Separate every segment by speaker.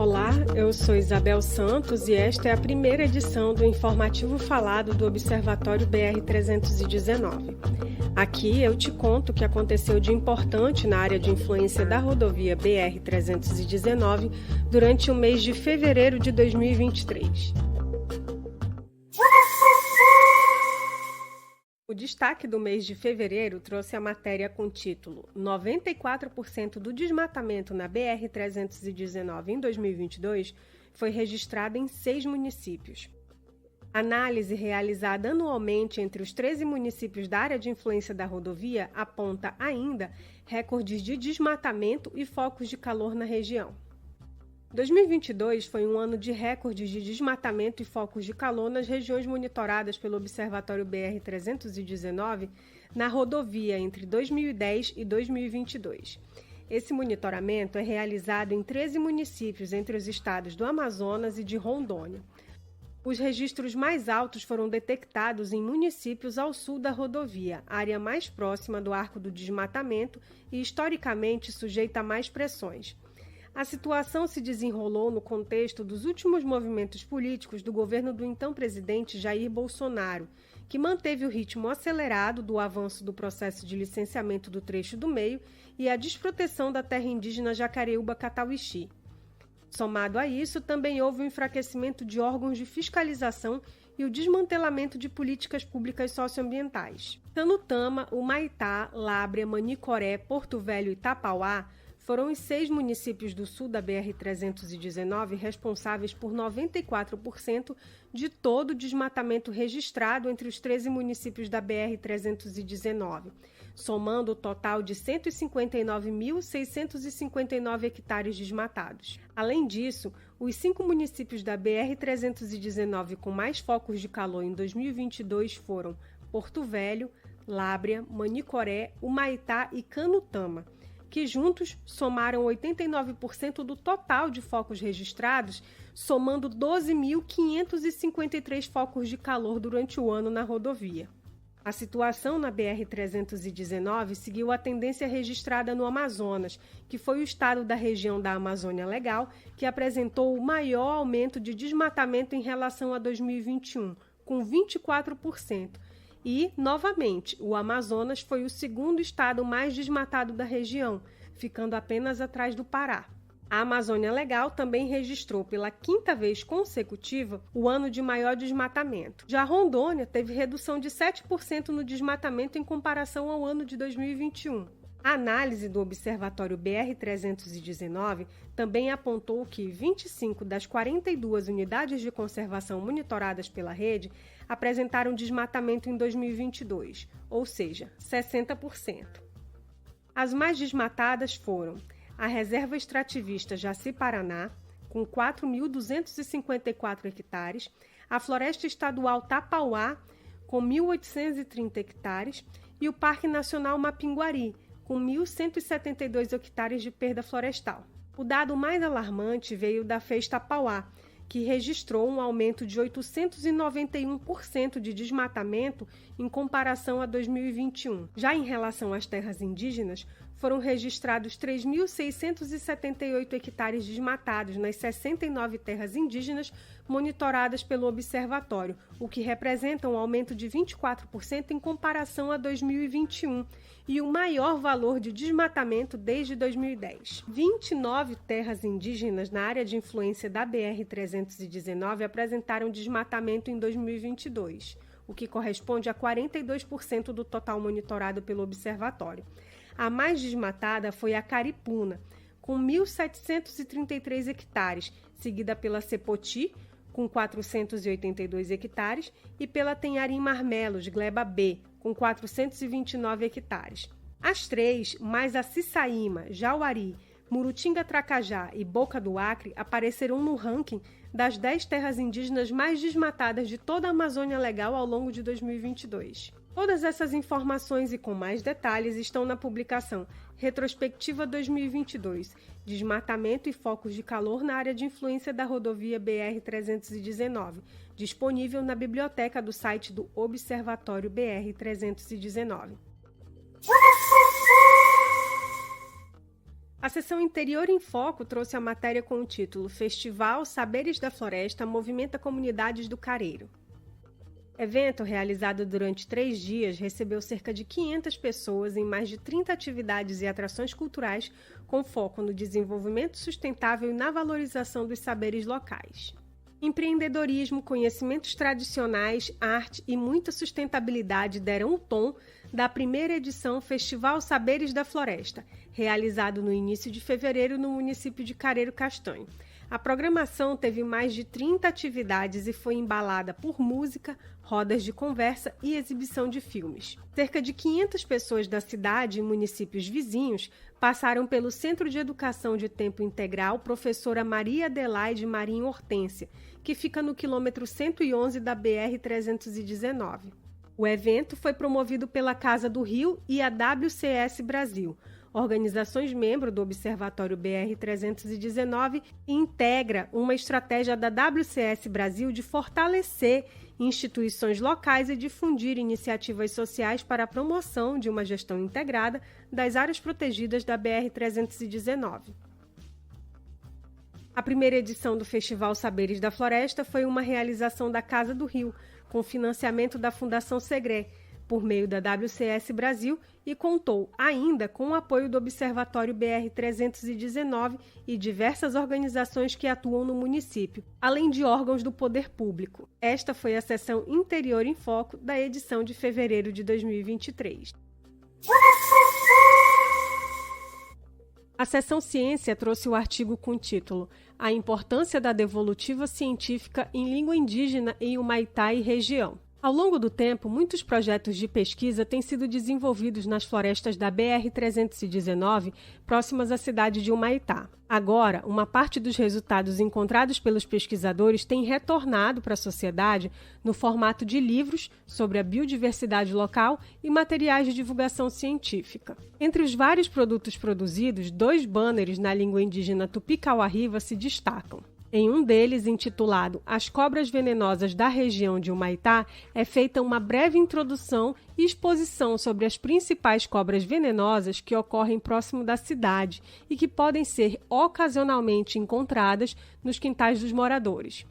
Speaker 1: Olá, eu sou Isabel Santos e esta é a primeira edição do informativo falado do Observatório BR-319. Aqui eu te conto o que aconteceu de importante na área de influência da rodovia BR-319 durante o mês de fevereiro de 2023. O destaque do mês de fevereiro trouxe a matéria com o título 94% do desmatamento na BR-319 em 2022 foi registrado em 6 municípios. Análise realizada anualmente entre os 13 municípios da área de influência da rodovia aponta ainda recordes de desmatamento e focos de calor na região. 2022 foi um ano de recordes de desmatamento e focos de calor nas regiões monitoradas pelo Observatório BR-319 na rodovia entre 2010 e 2022. Esse monitoramento é realizado em 13 municípios entre os estados do Amazonas e de Rondônia. Os registros mais altos foram detectados em municípios ao sul da rodovia, área mais próxima do arco do desmatamento e historicamente sujeita a mais pressões. A situação se desenrolou no contexto dos últimos movimentos políticos do governo do então presidente Jair Bolsonaro, que manteve o ritmo acelerado do avanço do processo de licenciamento do trecho do meio e a desproteção da terra indígena Jacareúba-Catauixi. Somado a isso, também houve o enfraquecimento de órgãos de fiscalização e o desmantelamento de políticas públicas socioambientais. Canutama, Humaitá, Lábrea, Manicoré, Porto Velho e Tapauá foram os 6 municípios do sul da BR-319 responsáveis por 94% de todo o desmatamento registrado entre os 13 municípios da BR-319, somando o total de 159.659 hectares desmatados. Além disso, os 5 municípios da BR-319 com mais focos de calor em 2022 foram Porto Velho, Lábrea, Manicoré, Humaitá e Canutama, que juntos somaram 89% do total de focos registrados, somando 12.553 focos de calor durante o ano na rodovia. A situação na BR-319 seguiu a tendência registrada no Amazonas, que foi o estado da região da Amazônia Legal que apresentou o maior aumento de desmatamento em relação a 2021, com 24%. E, novamente, o Amazonas foi o segundo estado mais desmatado da região, ficando apenas atrás do Pará. A Amazônia Legal também registrou pela 5ª vez consecutiva o ano de maior desmatamento. Já Rondônia teve redução de 7% no desmatamento em comparação ao ano de 2021. A análise do Observatório BR-319 também apontou que 25 das 42 unidades de conservação monitoradas pela rede apresentaram desmatamento em 2022, ou seja, 60%. As mais desmatadas foram a Reserva Extrativista Jaci-Paraná, com 4.254 hectares, a Floresta Estadual Tapauá, com 1.830 hectares, e o Parque Nacional Mapinguari, com 1.172 hectares de perda florestal. O dado mais alarmante veio da FES Tapauá, que registrou um aumento de 891% de desmatamento em comparação a 2021. Já em relação às terras indígenas, foram registrados 3.678 hectares desmatados nas 69 terras indígenas monitoradas pelo observatório, o que representa um aumento de 24% em comparação a 2021 e o maior valor de desmatamento desde 2010. 29 terras indígenas na área de influência da BR-319 apresentaram desmatamento em 2022, o que corresponde a 42% do total monitorado pelo observatório. A mais desmatada foi a Caripuna, com 1.733 hectares, seguida pela Cepoti, com 482 hectares, e pela Tenharim Marmelos, Gleba B, com 429 hectares. As 3, mais a Cissaíma, Jauari, Murutinga-Tracajá e Boca do Acre, apareceram no ranking das 10 terras indígenas mais desmatadas de toda a Amazônia Legal ao longo de 2022. Todas essas informações e com mais detalhes estão na publicação Retrospectiva 2022, Desmatamento e Focos de Calor na área de influência da rodovia BR-319, disponível na biblioteca do site do Observatório BR-319. A seção Interior em Foco trouxe a matéria com o título Festival Saberes da Floresta movimenta comunidades do Careiro. Evento realizado durante 3 dias recebeu cerca de 500 pessoas em mais de 30 atividades e atrações culturais com foco no desenvolvimento sustentável e na valorização dos saberes locais. Empreendedorismo, conhecimentos tradicionais, arte e muita sustentabilidade deram o tom da primeira edição Festival Saberes da Floresta, realizado no início de fevereiro no município de Careiro Castanho. A programação teve mais de 30 atividades e foi embalada por música, rodas de conversa e exibição de filmes. Cerca de 500 pessoas da cidade e municípios vizinhos passaram pelo Centro de Educação de Tempo Integral Professora Maria Adelaide Marinho Hortência, que fica no quilômetro 111 da BR-319. O evento foi promovido pela Casa do Rio e a WCS Brasil, organizações membro do Observatório BR-319, e integra uma estratégia da WCS Brasil de fortalecer instituições locais e difundir iniciativas sociais para a promoção de uma gestão integrada das áreas protegidas da BR-319. A primeira edição do Festival Saberes da Floresta foi uma realização da Casa do Rio, com financiamento da Fundação Segré, por meio da WCS Brasil, e contou ainda com o apoio do Observatório BR-319 e diversas organizações que atuam no município, além de órgãos do poder público. Esta foi a seção Interior em Foco da edição de fevereiro de 2023. A seção Ciência trouxe o artigo com o título A importância da devolutiva científica em língua indígena em Humaitá e região. Ao longo do tempo, muitos projetos de pesquisa têm sido desenvolvidos nas florestas da BR-319, próximas à cidade de Humaitá. Agora, uma parte dos resultados encontrados pelos pesquisadores tem retornado para a sociedade no formato de livros sobre a biodiversidade local e materiais de divulgação científica. Entre os vários produtos produzidos, 2 banners na língua indígena Tupi-Kauarriva se destacam. Em um deles, intitulado As Cobras Venenosas da Região de Humaitá, é feita uma breve introdução e exposição sobre as principais cobras venenosas que ocorrem próximo da cidade e que podem ser ocasionalmente encontradas nos quintais dos moradores.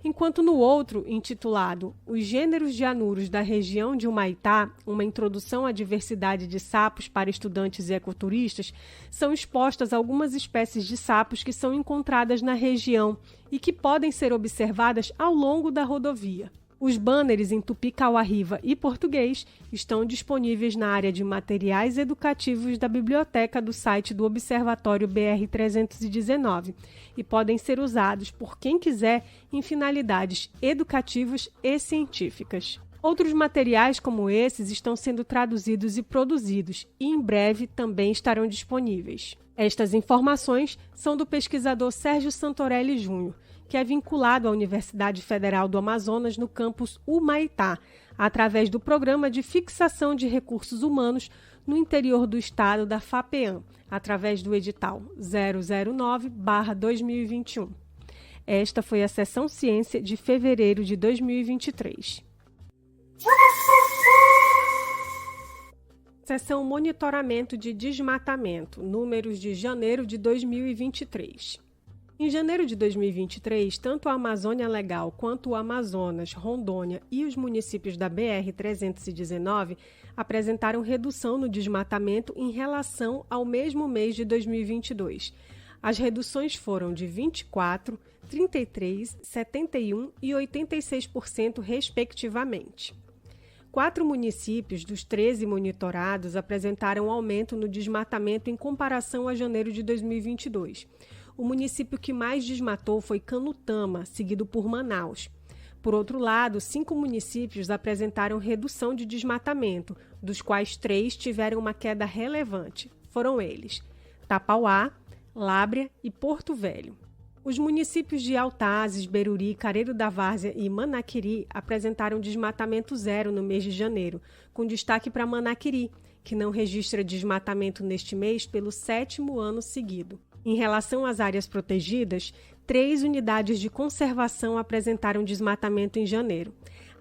Speaker 1: Enquanto no outro, intitulado Os Gêneros de Anuros da Região de Humaitá, uma introdução à diversidade de sapos para estudantes e ecoturistas, são expostas algumas espécies de sapos que são encontradas na região e que podem ser observadas ao longo da rodovia. Os banners em Tupi-Kauarriva e português estão disponíveis na área de materiais educativos da biblioteca do site do Observatório BR-319 e podem ser usados por quem quiser em finalidades educativas e científicas. Outros materiais como esses estão sendo traduzidos e produzidos e em breve também estarão disponíveis. Estas informações são do pesquisador Sérgio Santorelli Júnior, que é vinculado à Universidade Federal do Amazonas no campus Humaitá, através do Programa de Fixação de Recursos Humanos no interior do estado da FAPEAM, através do edital 009/2021. Esta foi a seção Ciência de fevereiro de 2023. Seção Monitoramento de Desmatamento, números de janeiro de 2023. Em janeiro de 2023, tanto a Amazônia Legal quanto o Amazonas, Rondônia e os municípios da BR-319 apresentaram redução no desmatamento em relação ao mesmo mês de 2022. As reduções foram de 24%, 33%, 71% e 86%, respectivamente. 4 municípios dos 13 monitorados apresentaram aumento no desmatamento em comparação a janeiro de 2022. O município que mais desmatou foi Canutama, seguido por Manaus. Por outro lado, 5 municípios apresentaram redução de desmatamento, dos quais 3 tiveram uma queda relevante. Foram eles: Tapauá, Lábrea e Porto Velho. Os municípios de Altazes, Beruri, Careiro da Várzea e Manaquiri apresentaram desmatamento zero no mês de janeiro, com destaque para Manaquiri, que não registra desmatamento neste mês pelo 7º ano seguido. Em relação às áreas protegidas, 3 unidades de conservação apresentaram desmatamento em janeiro.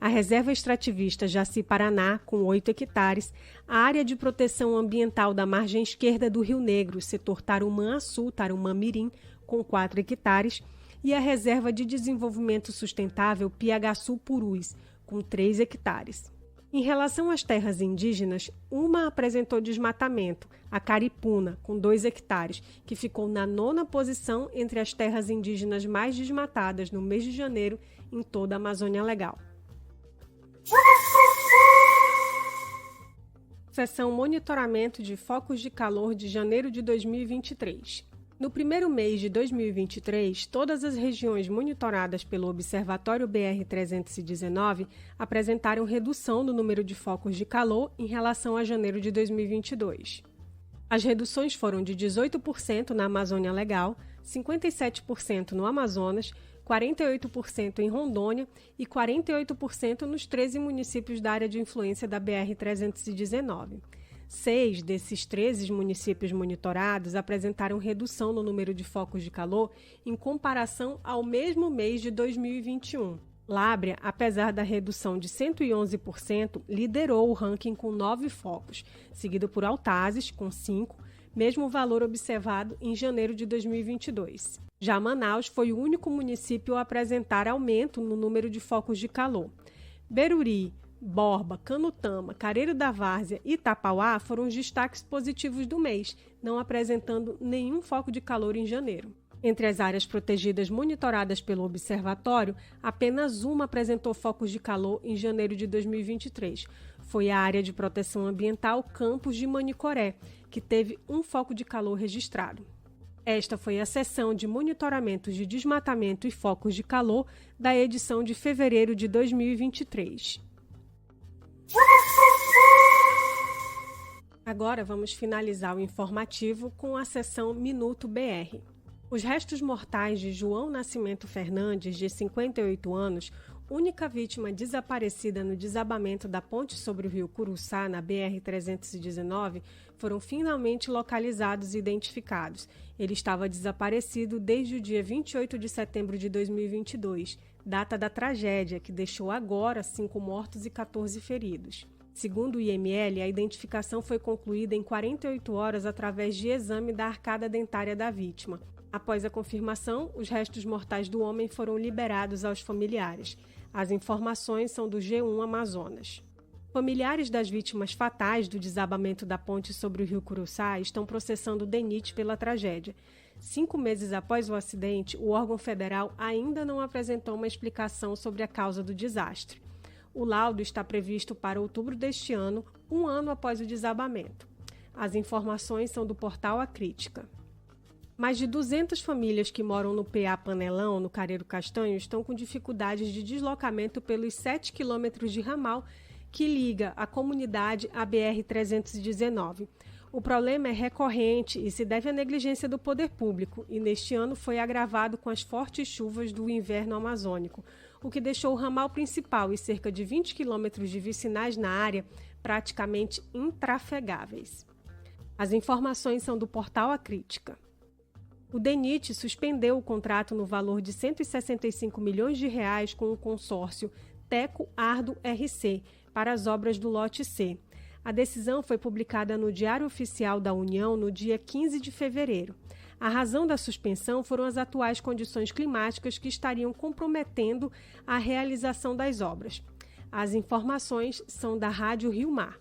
Speaker 1: a Reserva Extrativista Jaci-Paraná, com 8 hectares, a Área de Proteção Ambiental da Margem Esquerda do Rio Negro, setor Tarumã-Açu, Tarumã-Mirim, com 4 hectares, e a Reserva de Desenvolvimento Sustentável Piagaçu-Purus, com 3 hectares. Em relação às terras indígenas, uma apresentou desmatamento, a Caripuna, com 2 hectares, que ficou na 9ª posição entre as terras indígenas mais desmatadas no mês de janeiro em toda a Amazônia Legal. Seção Monitoramento de Focos de Calor de janeiro de 2023. No primeiro mês de 2023, todas as regiões monitoradas pelo Observatório BR-319 apresentaram redução no número de focos de calor em relação a janeiro de 2022. As reduções foram de 18% na Amazônia Legal, 57% no Amazonas, 48% em Rondônia e 48% nos 13 municípios da área de influência da BR-319. 6 desses 13 municípios monitorados apresentaram redução no número de focos de calor em comparação ao mesmo mês de 2021. Lábrea, apesar da redução de 111%, liderou o ranking com 9 focos, seguido por Autazes, com 5, mesmo valor observado em janeiro de 2022. Já Manaus foi o único município a apresentar aumento no número de focos de calor. Beruri, Borba, Canutama, Careiro da Várzea e Tapauá foram os destaques positivos do mês, não apresentando nenhum foco de calor em janeiro. Entre as áreas protegidas monitoradas pelo observatório, apenas uma apresentou focos de calor em janeiro de 2023. Foi a área de proteção ambiental Campos de Manicoré, que teve um foco de calor registrado. Esta foi a seção de monitoramentos de desmatamento e focos de calor da edição de fevereiro de 2023. Agora vamos finalizar o informativo com a seção Minuto BR. Os restos mortais de João Nascimento Fernandes, de 58 anos, única vítima desaparecida no desabamento da ponte sobre o rio Curuçá, na BR-319, foram finalmente localizados e identificados. Ele estava desaparecido desde o dia 28 de setembro de 2022, data da tragédia, que deixou agora 5 mortos e 14 feridos. Segundo o IML, a identificação foi concluída em 48 horas através de exame da arcada dentária da vítima. Após a confirmação, os restos mortais do homem foram liberados aos familiares. As informações são do G1 Amazonas. Familiares das vítimas fatais do desabamento da ponte sobre o rio Curuçá estão processando o DENIT pela tragédia. 5 meses após o acidente, o órgão federal ainda não apresentou uma explicação sobre a causa do desastre. O laudo está previsto para outubro deste ano, 1 ano após o desabamento. As informações são do portal A Crítica. Mais de 200 famílias que moram no PA Panelão, no Careiro Castanho, estão com dificuldades de deslocamento pelos 7 quilômetros de ramal que liga a comunidade à BR-319. O problema é recorrente e se deve à negligência do poder público, e neste ano foi agravado com as fortes chuvas do inverno amazônico, o que deixou o ramal principal e cerca de 20 quilômetros de vicinais na área praticamente intrafegáveis. As informações são do portal A Crítica. O DENIT suspendeu o contrato no valor de R$ 165 milhões com o consórcio Teco Ardo RC para as obras do lote C. A decisão foi publicada no Diário Oficial da União no dia 15 de fevereiro. A razão da suspensão foram as atuais condições climáticas que estariam comprometendo a realização das obras. As informações são da Rádio Rio Mar.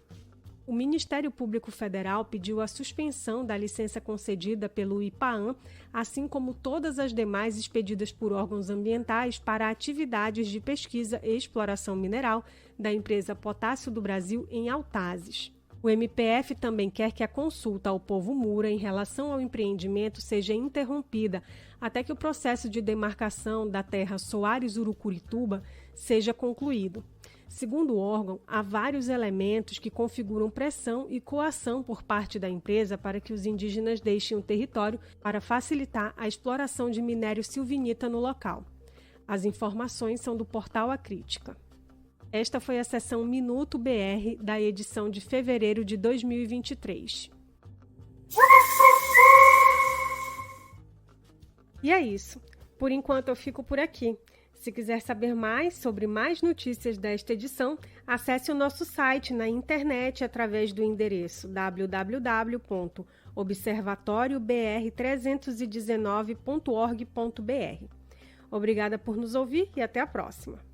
Speaker 1: O Ministério Público Federal pediu a suspensão da licença concedida pelo IPAAM, assim como todas as demais expedidas por órgãos ambientais para atividades de pesquisa e exploração mineral da empresa Potássio do Brasil em Autazes. O MPF também quer que a consulta ao povo Mura em relação ao empreendimento seja interrompida até que o processo de demarcação da terra Soares-Urucurituba seja concluído. Segundo o órgão, há vários elementos que configuram pressão e coação por parte da empresa para que os indígenas deixem o território para facilitar a exploração de minério silvinita no local. As informações são do portal A Crítica. Esta foi a seção Minuto BR da edição de fevereiro de 2023. E é isso. Por enquanto eu fico por aqui. Se quiser saber mais sobre mais notícias desta edição, acesse o nosso site na internet através do endereço www.observatoriobr319.org.br. Obrigada por nos ouvir e até a próxima!